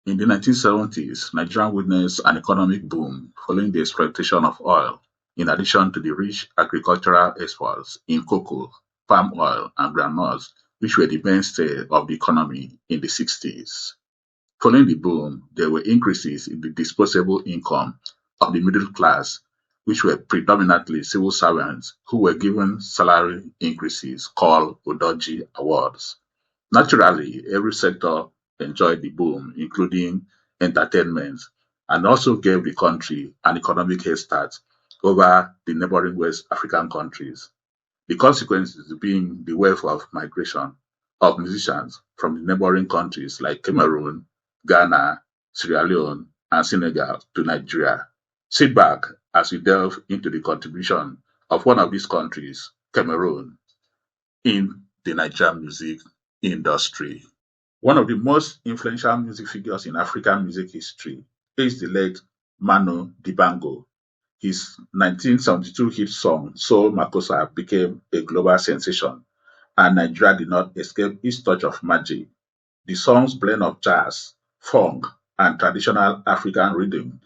In the 1970s, Nigeria witnessed an economic boom following the exploitation of oil, in addition to the rich agricultural exports in cocoa, palm oil, and groundnuts, which were the mainstay of the economy in the 60s. Following the boom, there were increases in the disposable income of the middle class, which were predominantly civil servants who were given salary increases called Odoji Awards. Naturally, every sector enjoyed the boom, including entertainment, and also gave the country an economic head start over the neighboring West African countries. The consequences being the wave of migration of musicians from the neighboring countries like Cameroon, Ghana, Sierra Leone, and Senegal to Nigeria. Sit back as we delve into the contribution of one of these countries, Cameroon, in the Nigerian music industry. One of the most influential music figures in African music history is the late Manu Dibango. His 1972 hit song Soul Makossa became a global sensation, and Nigeria did not escape its touch of magic. The song's blend of jazz, funk, and traditional African rhythm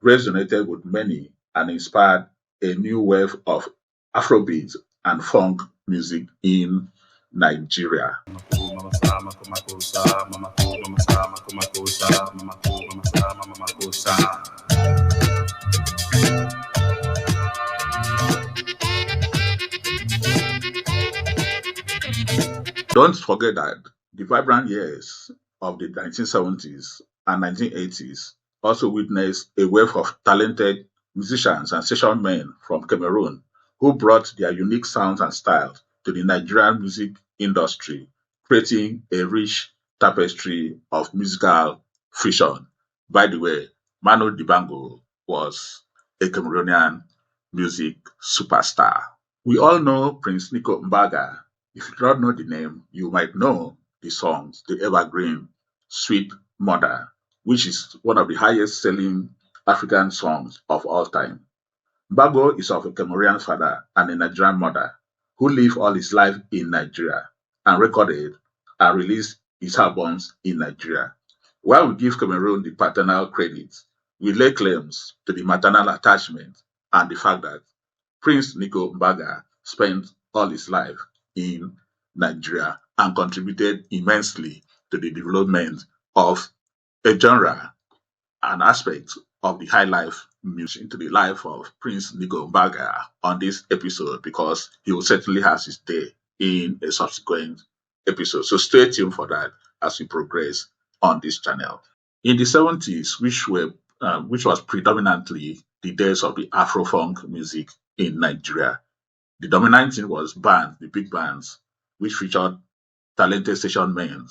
resonated with many and inspired a new wave of Afrobeat and funk music in Nigeria. Don't forget that the vibrant years of the 1970s and 1980s also witnessed a wave of talented musicians and session men from Cameroon who brought their unique sounds and styles to the Nigerian music industry, creating a rich tapestry of musical fusion. By the way, Manu Dibango was a Cameroonian music superstar. We all know Prince Nico Mbarga. If you do not know the name, you might know the songs, the evergreen Sweet Mother, which is one of the highest selling African songs of all time. Mbargo is of a Cameroonian father and a Nigerian mother who lived all his life in Nigeria and recorded and released his albums in Nigeria. While we give Cameroon the paternal credit, we lay claims to the maternal attachment and the fact that Prince Nico Mbarga spent all his life in Nigeria and contributed immensely to the development of a genre, an aspect of the high life music into the life of Prince Nico Mbarga on this episode because he will certainly has his day in a subsequent episode. So stay tuned for that as we progress on this channel. In the 70s, which was predominantly the days of the Afro-funk music in Nigeria, the dominant thing was bands, the big bands, which featured talented session men.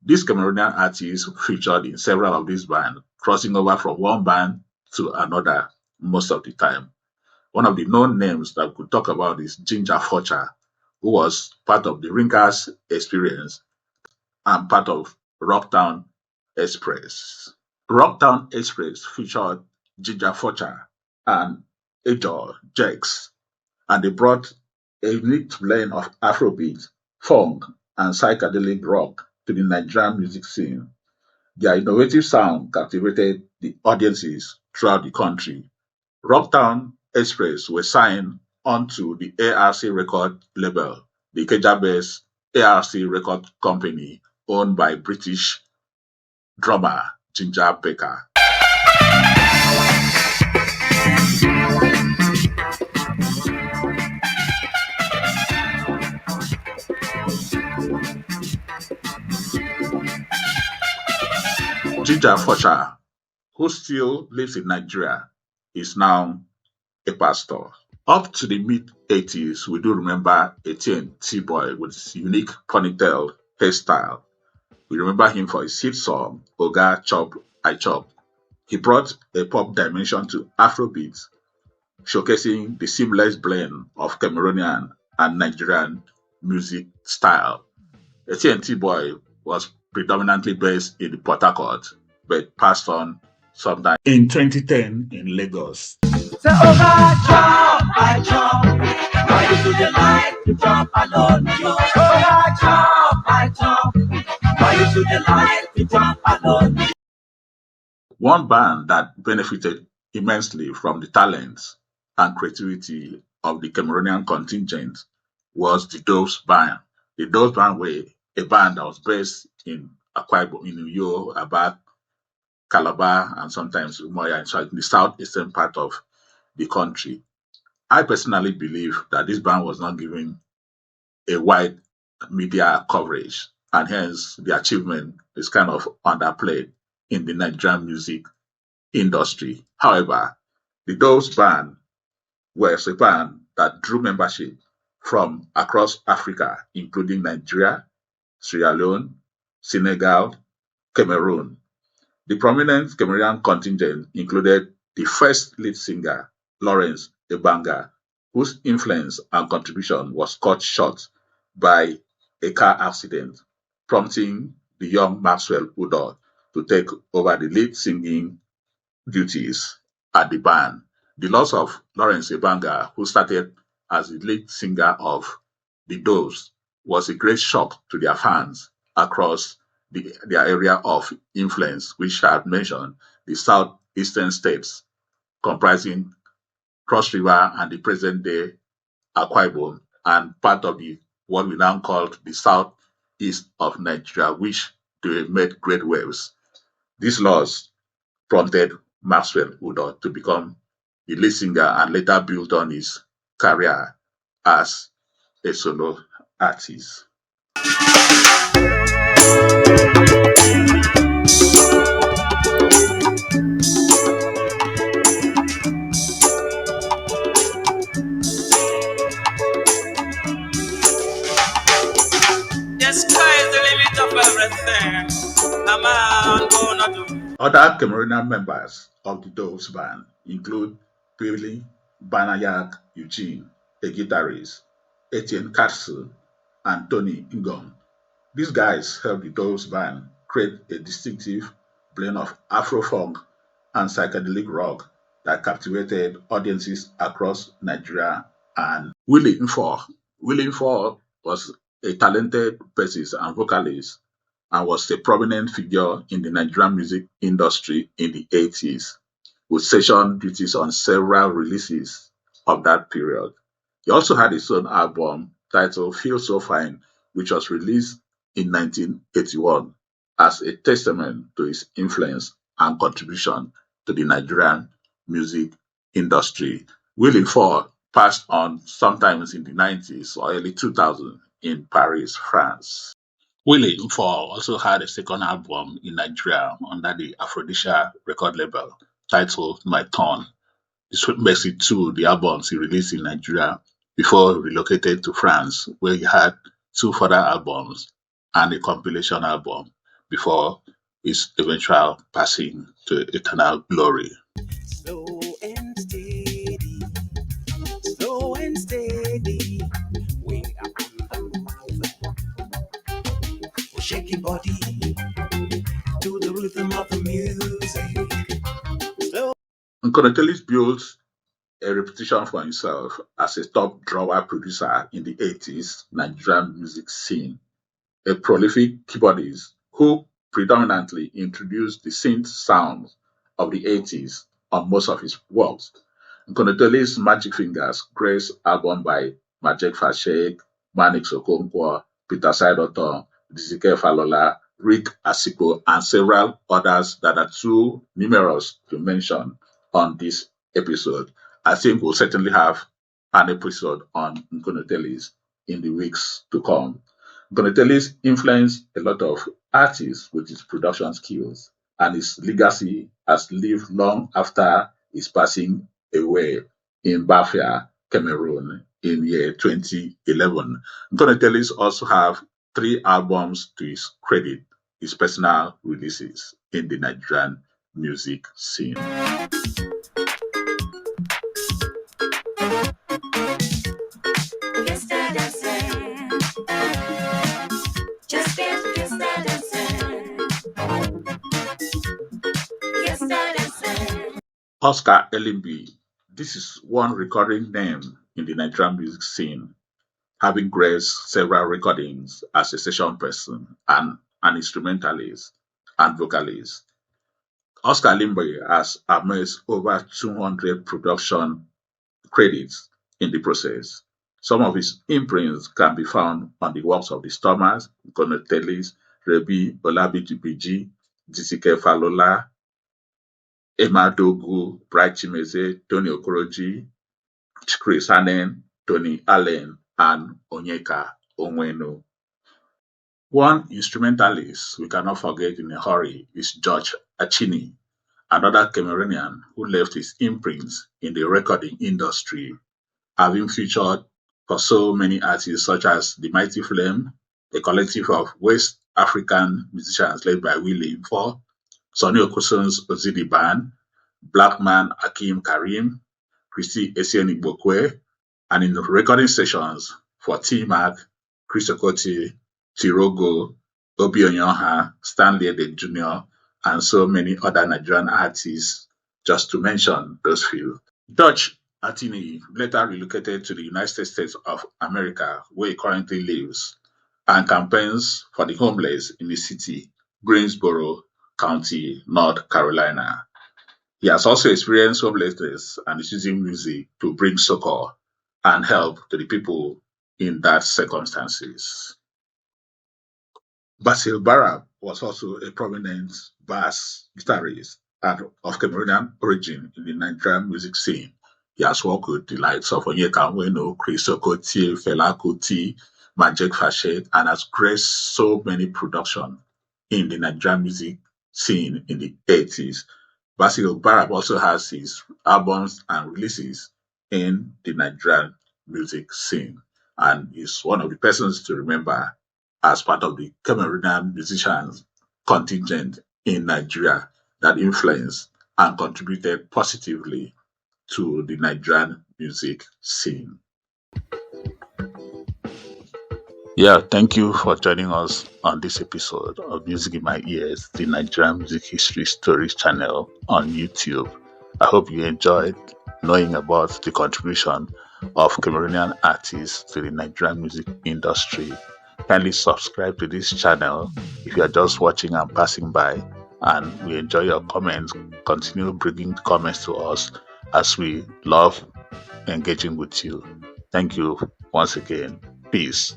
These Cameroonian artists featured in several of these bands, crossing over from one band to another most of the time. One of the known names that we could talk about is Ginger Forcha, who was part of the Ringers Experience and part of Rocktown Express. Rocktown Express featured Ginger Forcha and Ejo Jakes, and they brought a unique blend of Afrobeat, funk, and psychedelic rock to the Nigerian music scene. Their innovative sound captivated the audiences throughout the country. Rocktown Express were signed onto the ARC record label, the Ikeja-based ARC record company owned by British drummer Ginger Baker. Ginger Forcha, who still lives in Nigeria, is now a pastor. Up to the mid-80s, we do remember a TNT boy with his unique ponytail hairstyle. We remember him for his hit song, Oga Chop, I Chop. He brought a pop dimension to Afrobeat, showcasing the seamless blend of Cameroonian and Nigerian music style. The TNT boy was predominantly based in Port Harcourt, but passed on sometime in 2010 in Lagos. Say, Oga chop, I chop. Why you do the like to chop alone? Oga chop, I chop. Why you do the like to chop alone? One band that benefited immensely from the talents and creativity of the Cameroonian contingent was the Doves Band. The Doves Band were a band that was based in Akwa Ibom, in Uyo, Aba, Calabar, and sometimes Umoya, in the southeastern part of the country. I personally believe that this band was not given a wide media coverage, and hence the achievement is kind of underplayed in the Nigerian music industry. However, the Doves Band was a band that drew membership from across Africa, including Nigeria, Sierra Leone, Senegal, Cameroon. The prominent Cameroonian contingent included the first lead singer, Lawrence Ebanga, whose influence and contribution was cut short by a car accident, prompting the young Maxwell Udor to take over the lead singing duties at the band. The loss of Lawrence Ebanga, who started as the lead singer of the Doves, was a great shock to their fans across their area of influence, which I had mentioned, the southeastern states comprising Cross River and the present day Akwa Ibom, and part of the what we now call the southeast of Nigeria, which they made great waves. This loss prompted Maxwell Udor to become the lead singer and later built on his career as a solo artist. The sky is the limit of everything a man gonna do. Other Cameroonian members of the Doves band include Billy Banayak Eugene, a guitarist, Etienne Katsu, and Tony Ngom. These guys helped the Doves band create a distinctive blend of Afro-funk and psychedelic rock that captivated audiences across Nigeria and Willie Nfor. Willie Nfor was a talented bassist and vocalist and was a prominent figure in the Nigerian music industry in the 80s, with session duties on several releases of that period. He also had his own album titled Feel So Fine, which was released in 1981 as a testament to his influence and contribution to the Nigerian music industry. Willie Ford passed on sometimes in the 90s or early 2000s in Paris, France. Willie Nfor also had a second album in Nigeria under the Aphrodisia record label titled My Turn. This makes it two the albums he released in Nigeria before he relocated to France, where he had two further albums and a compilation album before his eventual passing to eternal glory. Slow and steady, slow and steady. We are on the move. Shake your body to the rhythm of the music. Slow. Nkonotelis built a reputation for himself as a top drawer producer in the 80s Nigerian music scene, a prolific keyboardist who predominantly introduced the synth sounds of the 80s on most of his works. Nkonoteli's Magic Fingers graced album by Majek Fashek, Manix Okonkwo, Peter Saidoton, Dizike Falola, Rick Asipo, and several others that are too numerous to mention on this episode. I think we'll certainly have an episode on Nkonotelis in the weeks to come. Nkonotelis influenced a lot of artists with his production skills, and his legacy has lived long after his passing away in Bafia, Cameroon in year 2011. Nkonotelis also have three albums to his credit, his personal releases in the Nigerian music scene. Yes, that dancing. Just dance, yes, that dancing. Yes, that dancing. Oscar Elimbi, this is one recurring name in the Nigerian music scene, having graced several recordings as a session person and an instrumentalist and vocalist. Oscar Limbre has amassed over 200 production credits in the process. Some of his imprints can be found on the works of the Stormers, Gonotelis, Rebi Olabitibiji, Disike Falola, Emma Dogu, Bright Chimeze, Tony Okoroji, Chris Hanen, Tony Allen, and Onyeka Onwenu. One instrumentalist we cannot forget in a hurry is George Achini, another Cameroonian who left his imprints in the recording industry, having featured for so many artists such as The Mighty Flame, a collective of West African musicians led by Willie Nfor, Sonny Okoson's Ozidi Band, Black Man Akim Karim, Christy Essien Igbokwe, and in the recording sessions for T-Mac, Chris Okoti, Tirogo, Obi Onyoha, Stanley Ede Jr., and so many other Nigerian artists, just to mention those few. Dutch Atini later relocated to the United States of America, where he currently lives, and campaigns for the homeless in the city, Greensboro County, North Carolina. He has also experienced homelessness and is using music to bring succor and help to the people in that circumstances. Basil Barab was also a prominent bass guitarist and of Cameroonian origin in the Nigerian music scene. He has worked with the likes of Onyeka Onwenu, Chris Okotie, Fela Kuti, Majek Fashet, and has graced so many production in the Nigerian music scene in the 80s. Basil Barab also has his albums and releases in the Nigerian music scene and is one of the persons to remember as part of the Cameroonian musicians contingent in Nigeria that influenced and contributed positively to the Nigerian music scene. Yeah, thank you for joining us on this episode of Music in My Ears, the Nigerian Music History Stories channel on YouTube. I hope you enjoyed knowing about the contribution of Cameroonian artists to the Nigerian music industry. Kindly subscribe to this channel if you are just watching and passing by, and we enjoy your comments. Continue bringing comments to us as we love engaging with you. Thank you once again. Peace.